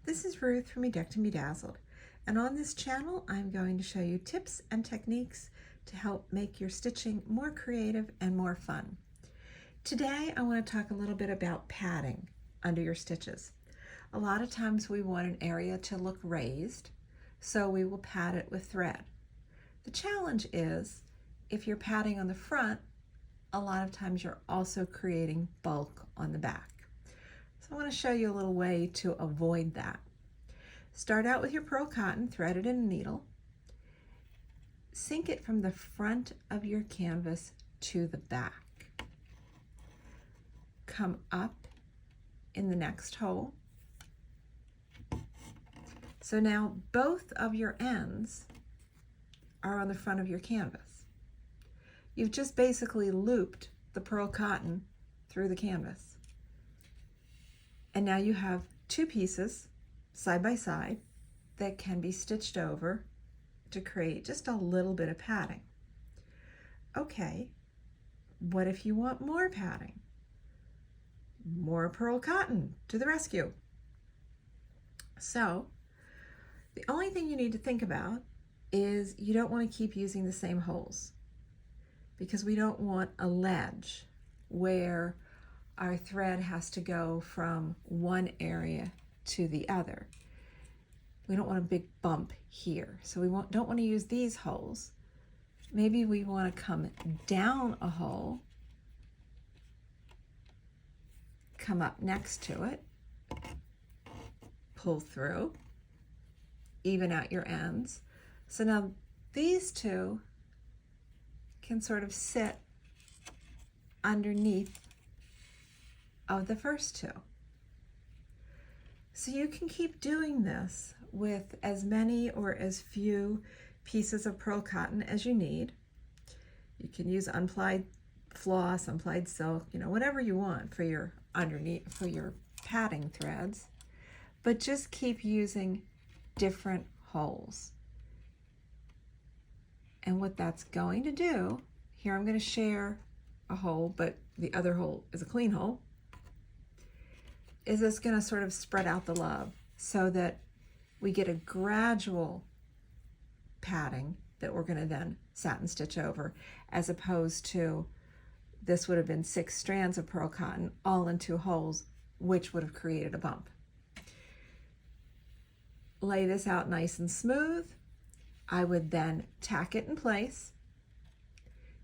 This is Ruth from Decked and Bedazzled, and on this channel I'm going to show you tips and techniques to help make your stitching more creative and more fun. Today I want to talk a little bit about padding under your stitches. A lot of times we want an area to look raised, so we will pad it with thread. The challenge is, if you're padding on the front, a lot of times you're also creating bulk on the back. So I want to show you a little way to avoid that. Start out with your pearl cotton, thread it in a needle. Sink it from the front of your canvas to the back. Come up in the next hole. So now both of your ends are on the front of your canvas. You've just basically looped the pearl cotton through the canvas. And now you have two pieces side by side that can be stitched over to create just a little bit of padding. Okay, what if you want more padding? More pearl cotton to the rescue. So the only thing you need to think about is you don't want to keep using the same holes, because we don't want a ledge where our thread has to go from one area to the other. We don't want a big bump here, so we don't want to use these holes. Maybe we want to come down a hole, come up next to it, pull through, even out your ends. So now these two can sort of sit underneath of the first two. So you can keep doing this with as many or as few pieces of pearl cotton as you need. You can use unplied floss, unplied silk, whatever you want for your padding threads, but just keep using different holes. And what that's going to do, here I'm going to share a hole, but the other hole is a clean hole, is it's going to sort of spread out the love so that we get a gradual padding that we're going to then satin stitch over, as opposed to this would have been 6 strands of pearl cotton all in 2 holes, which would have created a bump. Lay this out nice and smooth. I would then tack it in place,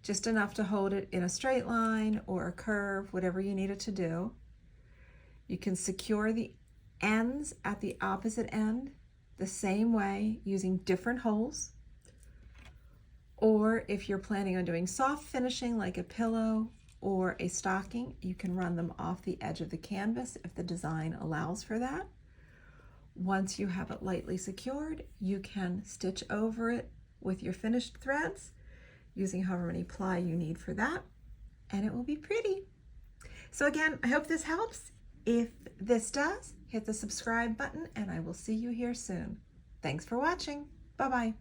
just enough to hold it in a straight line or a curve, whatever you need it to do. You can secure the ends at the opposite end the same way using different holes. Or if you're planning on doing soft finishing like a pillow or a stocking, you can run them off the edge of the canvas if the design allows for that. Once you have it lightly secured, you can stitch over it with your finished threads using however many ply you need for that, and it will be pretty. So again, I hope this helps. If this does, hit the subscribe button and I will see you here soon. Thanks for watching. Bye-bye.